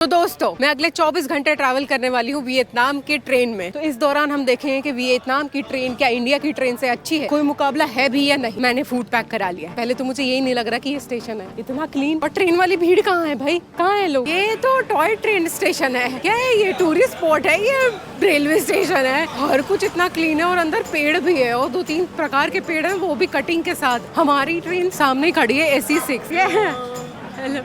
तो दोस्तों, मैं अगले 24 घंटे ट्रैवल करने वाली हूँ वियतनाम के ट्रेन में। तो इस दौरान हम देखेंगे कि वियतनाम की ट्रेन क्या इंडिया की ट्रेन से अच्छी है, कोई मुकाबला है भी या नहीं। मैंने फूड पैक करा लिया। पहले तो मुझे यही नहीं लग रहा कि ये स्टेशन है इतना क्लीन। और ट्रेन वाली भीड़ कहाँ है भाई, कहाँ है लोग? ये तो टॉय ट्रेन स्टेशन है क्या? है ये टूरिस्ट स्पॉट है, ये रेलवे स्टेशन है? हर कुछ इतना क्लीन है और अंदर पेड़ भी है और 2-3 प्रकार के पेड़ है, वो भी कटिंग के साथ। हमारी ट्रेन सामने खड़ी है AC6। हेलो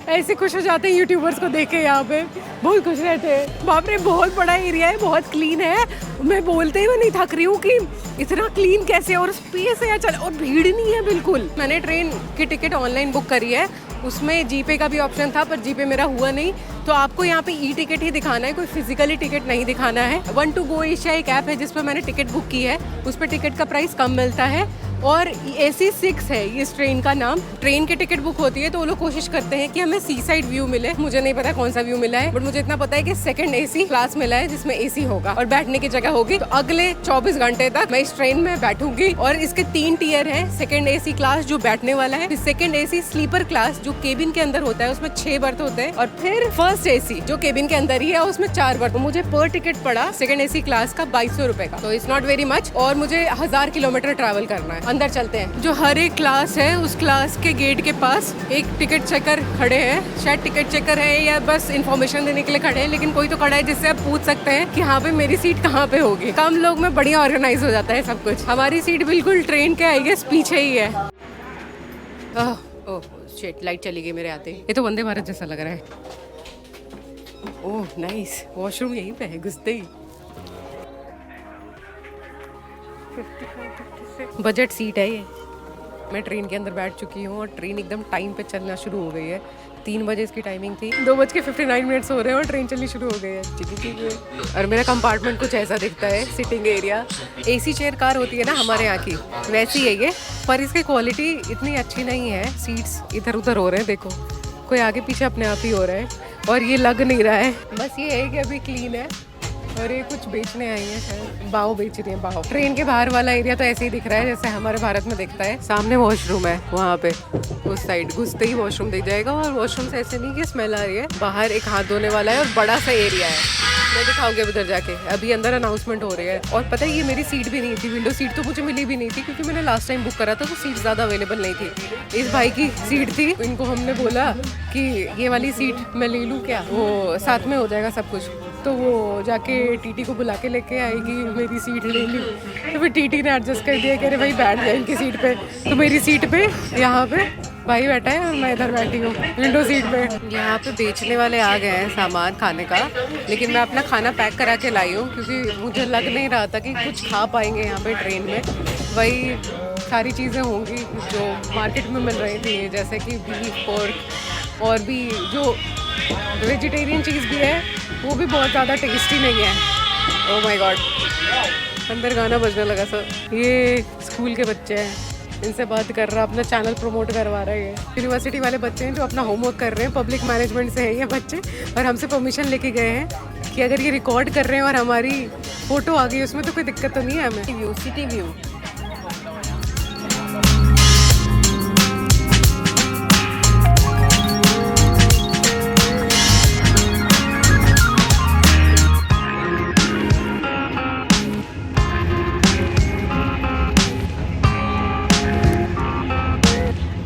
ऐसे खुश हो जाते हैं यूट्यूबर्स को देख के, यहाँ पे बहुत खुश रहते हैं। बाप रे, बहुत बड़ा एरिया है, बहुत क्लीन है। मैं बोलते हुए नहीं थक रही हूँ कि इतना क्लीन कैसे, और स्पेस है चल, और भीड़ नहीं है बिल्कुल। मैंने ट्रेन की टिकट ऑनलाइन बुक करी है, उसमें जीपे का भी ऑप्शन था पर जीपे मेरा हुआ नहीं। तो आपको यहाँ पे ई टिकट ही दिखाना है, कोई फिजिकली टिकट नहीं दिखाना है। वन टू गो एशिया एक ऐप है जिस पर मैंने टिकट बुक की है, उस पर टिकट का प्राइस कम मिलता है। और AC6 है इस ट्रेन का नाम। ट्रेन की टिकट बुक होती है तो वो लोग कोशिश करते हैं कि हमें सी साइड व्यू मिले। मुझे नहीं पता कौन सा व्यू मिला है, बट मुझे इतना पता है कि सेकंड AC क्लास मिला है जिसमें AC होगा और बैठने की जगह होगी। तो अगले 24 घंटे तक मैं इस ट्रेन में बैठूंगी। और इसके 3 टियर हैं। सेकंड AC क्लास जो बैठने वाला है, फिर सेकंड AC स्लीपर क्लास जो केबिन के अंदर होता है, उसमें 6 बर्थ होते हैं, और फिर फर्स्ट AC जो केबिन के अंदर ही है, उसमें 4 बर्थ। मुझे पर टिकट पड़ा सेकंड AC क्लास का 2200 रुपए का। तो इट्स नॉट वेरी मच, और मुझे 1000 किलोमीटर ट्रैवल करना है। अंदर चलते हैं। जो हर एक क्लास है उस क्लास के गेट के पास एक टिकट चेकर खड़े हैं। शायद टिकट चेकर है या बस इन्फॉर्मेशन देने के लिए खड़े हैं, लेकिन कोई तो खड़ा है जिससे आप पूछ सकते हैं कि यहाँ पे मेरी सीट कहाँ पे होगी। कम लोग में बढ़िया ऑर्गेनाइज हो जाता है सब कुछ। हमारी सीट बिल्कुल ट्रेन के आई गेस पीछे ही है। ओह शिट, लाइट चली गई मेरे आते। ये तो वंदे भारत जैसा लग रहा है। ओह नाइस, वॉशरूम यहीं पे है घुसते ही। बजट सीट है ये। मैं ट्रेन के अंदर बैठ चुकी हूँ और ट्रेन एकदम टाइम पे चलना शुरू हो गई है। 3 बजे इसकी टाइमिंग थी, 2:59 हो रहे हैं और ट्रेन चलनी शुरू हो गई है। ठीक। और मेरा कंपार्टमेंट कुछ ऐसा दिखता है, sitting area. AC chair car होती है ना हमारे यहाँ की, वैसी है ये, पर इसकी क्वालिटी इतनी अच्छी नहीं है। सीट्स इधर उधर हो रहे हैं, देखो कोई आगे पीछे अपने आप ही हो रहा है, और ये लग नहीं रहा है। बस ये है कि अभी क्लीन है। और ये कुछ बेचने आई है, शायद बाव बेच रही है। बाव। ट्रेन के बाहर वाला एरिया तो ऐसे ही दिख रहा है जैसे हमारे भारत में दिखता है। सामने वॉशरूम है, वहाँ पे उस साइड घुसते ही वॉशरूम दिख जाएगा। और वॉशरूम से ऐसे नहीं कि स्मेल आ रही है। बाहर एक हाथ धोने वाला है और बड़ा सा एरिया है। मैं दिखाऊंगी उधर जाके। अभी अंदर अनाउंसमेंट हो रही है। और पता है ये मेरी सीट भी नहीं थी, विंडो सीट तो मुझे मिली भी नहीं थी, क्योंकि मैंने लास्ट टाइम बुक करा था तो सीट ज़्यादा अवेलेबल नहीं थी। इस भाई की सीट थी। इनको हमने बोला कि ये वाली सीट मैं ले लूँ क्या, वो साथ में हो जाएगा सब कुछ। तो वो जाके TT को बुला के लेके आएगी, मेरी सीट ले ली। तो फिर TT ने एडजस्ट कर दिया कि अरे भाई बैठ जाए इनकी सीट पे। तो मेरी सीट पे यहाँ पे भाई बैठा है और मैं इधर बैठी हूँ विंडो सीट पे। यहाँ पे बेचने वाले आ गए हैं सामान खाने का, लेकिन मैं अपना खाना पैक करा के लाई हूँ क्योंकि मुझे लग नहीं रहा था कि कुछ खा पाएंगे यहाँ पे ट्रेन में। वही सारी चीज़ें होंगी जो मार्केट में मिल रही थी, जैसे कि बीफ, पोर्क, और भी जो वेजिटेरियन चीज़ भी है वो भी बहुत ज़्यादा टेस्टी नहीं है। ओह माय गॉड, अंदर गाना बजने लगा सर। ये स्कूल के बच्चे हैं, इनसे बात कर रहा, अपना चैनल प्रमोट करवा रहे हैं। यूनिवर्सिटी वाले बच्चे हैं जो अपना होमवर्क कर रहे हैं। पब्लिक मैनेजमेंट से है ये बच्चे, और हमसे परमिशन लेके गए हैं कि अगर ये रिकॉर्ड कर रहे हैं और हमारी फ़ोटो आ गई उसमें तो कोई दिक्कत तो नहीं है हमें। View, city view.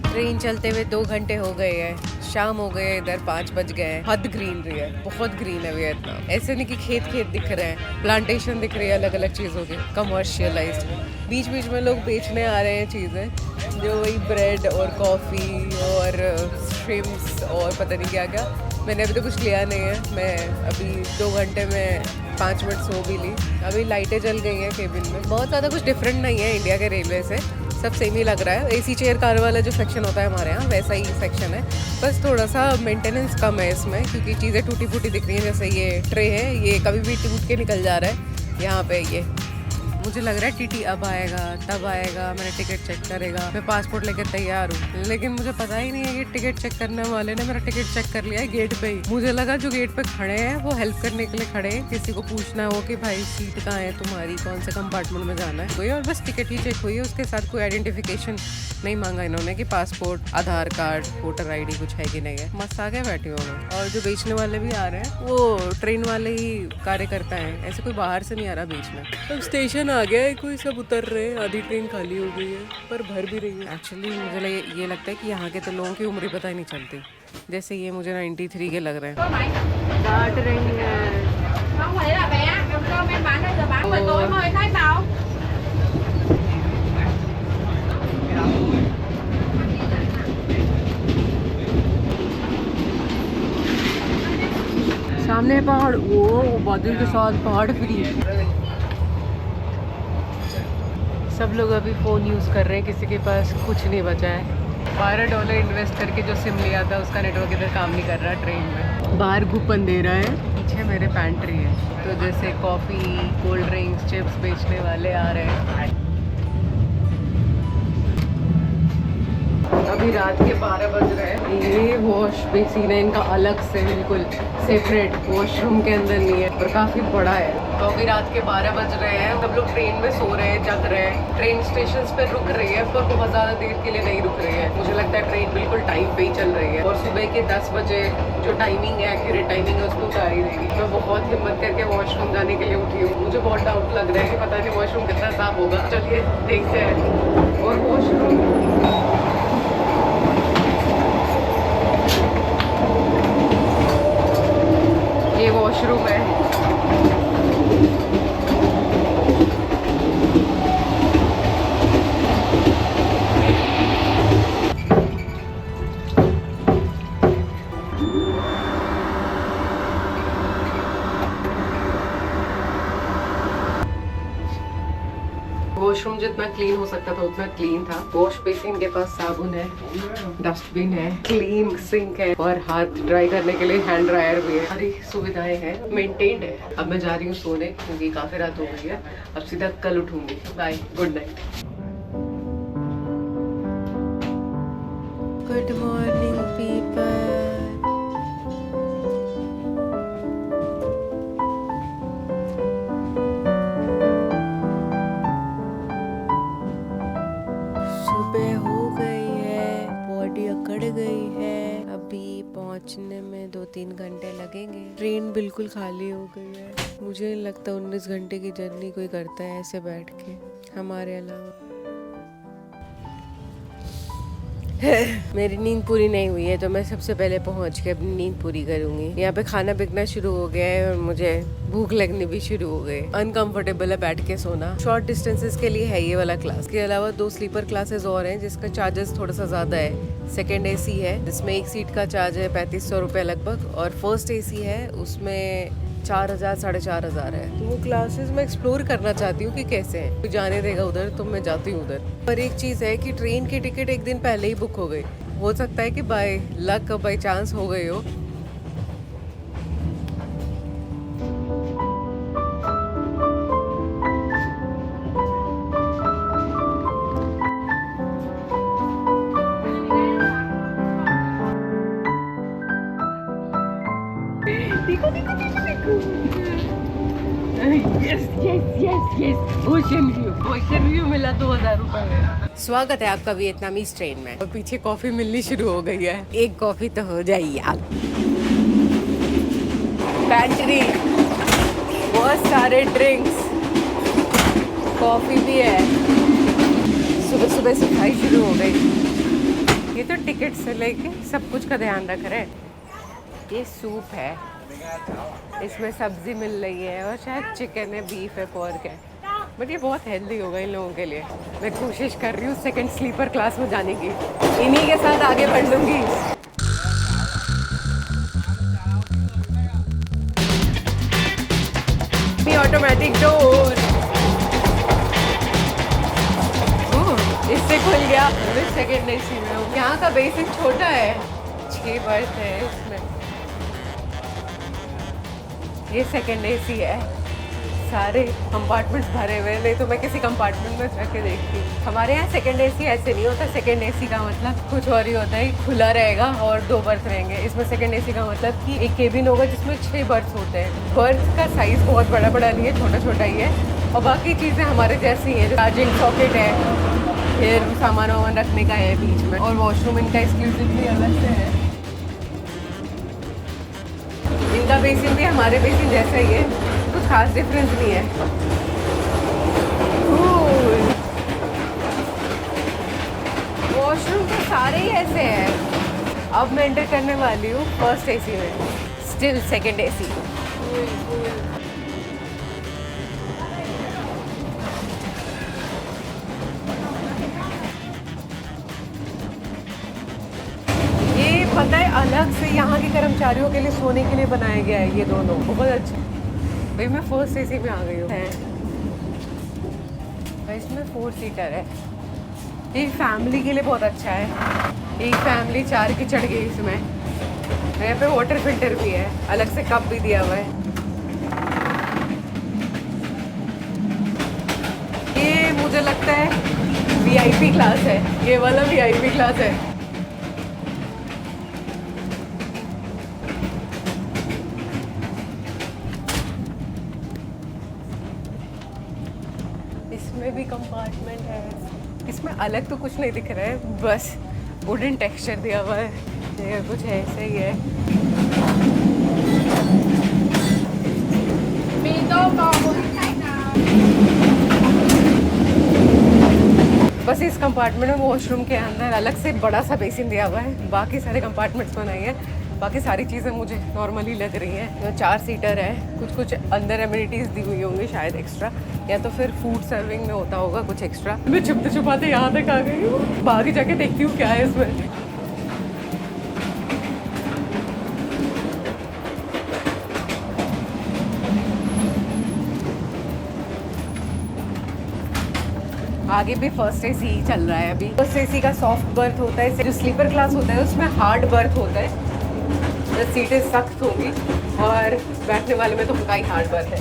ट्रेन चलते हुए 2 घंटे हो गए हैं, शाम हो गए, इधर 5 बज गए हैं। हद ग्रीनरी है, बहुत ग्रीन है वियतनाम। ऐसे नहीं कि खेत खेत दिख रहे हैं, प्लांटेशन दिख रही है अलग अलग चीज़ों की, कमर्शियलाइज्ड। बीच बीच में लोग बेचने आ रहे हैं चीज़ें, जो वही ब्रेड और कॉफ़ी और श्रिम्प्स और पता नहीं क्या क्या। मैंने अभी तो कुछ लिया नहीं है। मैं अभी 2 घंटे में 5 मिनट सो भी ली। अभी लाइटें जल गई हैं केबिन में। बहुत ज़्यादा कुछ डिफरेंट नहीं है इंडिया के रेलवे से, सब सेम ही लग रहा है। AC चेयर कार वाला जो सेक्शन होता है हमारे यहाँ, वैसा ही सेक्शन है, बस थोड़ा सा मेंटेनेंस कम है इसमें, क्योंकि चीज़ें टूटी फूटी दिख रही हैं। जैसे ये ट्रे है, ये कभी भी टूट के निकल जा रहा है। यहाँ पे ये मुझे लग रहा है टीटी अब आएगा तब आएगा, मेरा टिकट चेक करेगा, मैं पासपोर्ट लेकर तैयार हूँ। लेकिन मुझे पता ही नहीं है कि टिकट चेक करने वाले ने मेरा टिकट चेक कर लिया है गेट पे ही। मुझे लगा जो गेट पे खड़े हैं वो हेल्प करने के लिए खड़े हैं, किसी को पूछना हो कि भाई सीट कहाँ है तुम्हारी, कौन से कंपार्टमेंट में जाना है, कोई और बस टिकट ही चेक हुई है। उसके साथ कोई आइडेंटिफिकेशन नहीं मांगा इन्होंने कि पासपोर्ट, आधार कार्ड, वोटर ID कुछ है कि नहीं है। मस्त आगे बैठे हो लोग। और जो बेचने वाले भी आ रहे हैं वो ट्रेन वाले ही कार्यकर्ता हैं, ऐसे कोई बाहर से नहीं आ रहा बीच में। अब स्टेशन आ गया है, कोई सब उतर रहे हैं, आधी ट्रेन खाली हो गई है पर भर भी रही है। एक्चुअली मुझे ये लगता है कि यहाँ के तो लोगों की उम्र ही पता ही नहीं चलती। जैसे ये मुझे 93 के लग रहे हैं। डांट रही है। सामने पहाड़, वो बादल के साथ पहाड़ फ्री। सब लोग अभी फ़ोन यूज़ कर रहे हैं, किसी के पास कुछ नहीं बचा है। $12 इन्वेस्ट करके जो सिम लिया था उसका नेटवर्क इधर काम नहीं कर रहा ट्रेन में। बाहर घूप अंधेरा है, पीछे मेरे पैंट्री है। तो जैसे कॉफ़ी, कोल्ड ड्रिंक्स, चिप्स बेचने वाले आ रहे हैं। अभी रात के 12 बज रहे हैं। ये वॉश बेसिन है इनका अलग से, बिल्कुल सेपरेट, वॉशरूम के अंदर नहीं है और काफ़ी बड़ा है। तो अभी रात के 12 बज रहे हैं, सब लोग ट्रेन में सो रहे हैं, जग रहे हैं। ट्रेन स्टेशन पे रुक रही है पर बहुत ज़्यादा देर के लिए नहीं रुक रही है। मुझे लगता है ट्रेन बिल्कुल टाइम पे ही चल रही है और सुबह के 10 बजे जो टाइमिंग है, एक्यूरेट टाइमिंग है, उसको उतार ही देगी। मैं बहुत हिम्मत करके वॉशरूम जाने के लिए उठी हूँ। मुझे बहुत डाउट लग रहा है कि पता नहीं वॉशरूम कितना साफ होगा। चलिए देखते हैं। और वॉशरूम ये वॉशरूम है। वॉशरूम जितना क्लीन हो सकता था उतना क्लीन था। वॉश बेसिन के पास साबुन है, डस्टबिन है, क्लीन सिंक है और हाथ ड्राई करने के लिए हैंड ड्रायर भी है। सारी सुविधाएं हैं, मेंटेन्ड है। अब मैं जा रही हूँ सोने क्योंकि काफी रात हो गई है। अब सीधा कल उठूंगी। Bye, good night. Good morning people. गई है, अभी पहुंचने में 2-3 घंटे लगेंगे। ट्रेन बिल्कुल खाली हो गई है। मुझे नहीं लगता 19 घंटे की जर्नी कोई करता है ऐसे बैठ के, हमारे अलावा। मेरी नींद पूरी नहीं हुई है तो मैं सबसे पहले पहुंच के अपनी नींद पूरी करूंगी। यहाँ पे खाना बिकना शुरू हो गया है और मुझे भूख लगनी भी शुरू हो गई। अनकंफर्टेबल है बैठ के सोना। शॉर्ट डिस्टेंसेस के लिए है ये वाला क्लास। के अलावा 2 स्लीपर क्लासेस और हैं जिसका चार्जेस थोड़ा सा ज्यादा है। सेकेंड AC है जिसमें एक सीट का चार्ज है 3500 रुपये लगभग, और फर्स्ट AC है उसमें 4000 4,500 है। तो वो क्लासेस मैं एक्सप्लोर करना चाहती हूँ कि कैसे हैं। कोई जाने देगा उधर तो मैं जाती हूँ उधर। पर एक चीज़ है कि ट्रेन की टिकट एक दिन पहले ही बुक हो गई। हो सकता है कि बाय लक, बाय चांस हो गई हो। देखो देखो देखो देखो। Yes yes yes yes. Ocean view मिला 2000 रुपए में। स्वागत है आपका वियतनामीज ट्रेन में। और पीछे कॉफी मिलनी शुरू हो गई है। एक कॉफी तो हो जाए यार। पैंट्री, बहुत सारे ड्रिंक्स, कॉफी भी है। सुबह सुबह सफाई शुरू हो गई। ये तो टिकट से लेके सब कुछ का ध्यान रख रहे हैं। ये सूप है, इसमें सब्जी मिल रही है और शायद चिकन है, बीफ है, पोर्क है। बट ये बहुत हेल्दी होगा इन लोगों के लिए। मैं कोशिश कर रही हूँ सेकंड स्लीपर क्लास में जाने की। इन्हीं के साथ आगे बढ़ लूँगी। ऑटोमेटिक डोर, इससे खुल गया। मैं सेकंड AC में हूँ। यहाँ का बेसिक छोटा है, 6 बर्थ है इसमें। ये सेकंड AC है। सारे कंपार्टमेंट्स भरे हुए हैं, नहीं तो मैं किसी कंपार्टमेंट में जाके देखती। हमारे यहाँ सेकंड एसी ऐसे नहीं होता। सेकंड एसी का मतलब कुछ और ही होता है, खुला रहेगा और 2 बर्थ रहेंगे। इसमें सेकंड एसी का मतलब कि एक केबिन होगा जिसमें 6 बर्थ होते हैं। बर्थ का साइज़ बहुत बड़ा बड़ा नहीं है, छोटा छोटा ही है और बाकी चीज़ें हमारे जैसी हैं। चार्जिंग सॉकेट है, फिर सामान वामान रखने का है बीच में, और वॉशरूम इनका एक्सक्लूसिवली अलग से है। इनका बेसिन भी हमारे बेसिन जैसा ही है, कुछ खास डिफरेंस नहीं है। वॉशरूम तो सारे ही ऐसे हैं। अब मैं एंटर करने वाली हूँ फर्स्ट एसी में, स्टिल सेकंड एसी। ये पता है अलग से यहाँ के कर्मचारियों के लिए सोने के लिए बनाया गया है, ये दोनों बहुत अच्छे। भाई मैं फर्स्ट एसी में आ गई हूँ। इसमें 4 सीटर है, एक फैमिली के लिए बहुत अच्छा है। एक फैमिली 4 की चढ़ गई इसमें। यहाँ पे वाटर फिल्टर भी है, अलग से कप भी दिया हुआ है। ये मुझे लगता है वीआईपी क्लास है, ये वाला वीआईपी क्लास है। इसमें भी कंपार्टमेंट है। इसमें अलग तो कुछ नहीं दिख रहा है, बस वुडन टेक्सचर दिया हुआ है, ये कुछ ऐसे ही है। बस इस कंपार्टमेंट में वॉशरूम के अंदर अलग से बड़ा सा बेसिन दिया हुआ है। बाकी सारे कंपार्टमेंट्स बनाए हैं, बाकी सारी चीज़ें मुझे नॉर्मली लग रही हैं। 4 सीटर है, कुछ कुछ अंदर एमिनिटीज़ दी हुई होंगी शायद एक्स्ट्रा, या तो फिर फूड सर्विंग में होता होगा कुछ एक्स्ट्रा। मैं छुपते छुपाते यहाँ तक आ गई हूँ, बाहर जाके देखती हूँ क्या है इसमें। आगे भी फर्स्ट एसी ही चल रहा है अभी। फर्स्ट एसी का सॉफ्ट बर्थ होता है, जो स्लीपर क्लास होता है उसमें हार्ड बर्थ होता है, सीटें सख्त होंगी, और बैठने वाले में तो उनका ही हार्ड बर्थ है।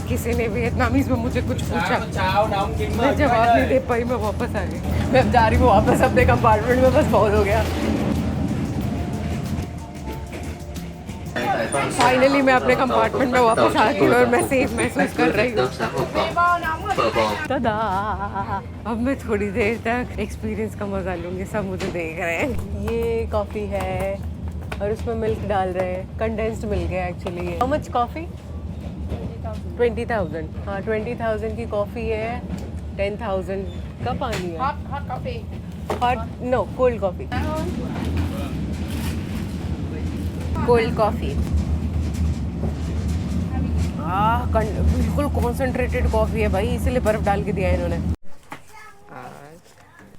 किसी ने वियतनामीज में मुझे कुछ पूछा, मैं जवाब नहीं दे पाई, मैं वापस आ गई। मैं जा रही हूँ वापस अपने कंपार्टमेंट में, बस बहुत हो गया। फाइनली मैं अपने कंपार्टमेंट में वापस आ गई और मैं सेफ महसूस कर रही हूँ। अब मैं थोड़ी देर तक एक्सपीरियंस का मजा लूंगी। सब मुझे देख रहे हैं। ये कॉफ़ी है और उसमें मिल्क डाल रहे हैं, कंडेंस्ड मिल्क है एक्चुअली। How much coffee? 20,000। हाँ 20,000 की कॉफ़ी है, 10,000 का पानी है। Hot coffee? Hot no, cold coffee. Cold coffee. बिल्कुल कॉन्सेंट्रेटेड कॉफ़ी है भाई, इसीलिए बर्फ़ डाल के दिया है इन्होंने।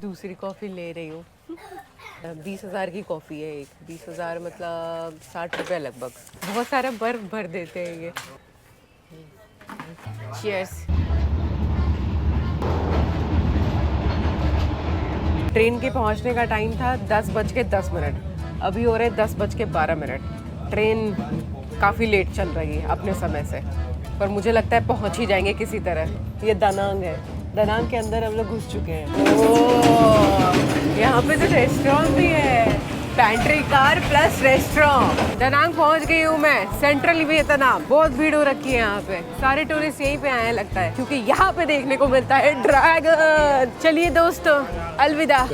दूसरी कॉफ़ी ले रही हूँ। 20,000 की कॉफ़ी है एक। 20,000 मतलब 60 रुपये लगभग। बहुत सारा बर्फ़ भर देते हैं ये। चीयर्स। ट्रेन के पहुँचने का टाइम था 10:10, अभी हो रहे 10:12। ट्रेन काफ़ी लेट चल रही है अपने समय से, पर मुझे लगता है पहुंच ही जाएंगे किसी तरह। ये दानांग है, दानांग के अंदर हम लोग घुस चुके हैं। ओह, यहाँ पे तो रेस्टोरेंट भी है, पैंट्री कार प्लस रेस्टोरेंट। दानांग पहुंच गई हूँ मैं, सेंट्रल वियतनाम। बहुत भीड़ हो रखी है यहाँ पे, सारे टूरिस्ट यहीं पे आए हैं लगता है, क्योंकि यहाँ पे देखने को मिलता है ड्रैगन। चलिए दोस्तों, अलविदा।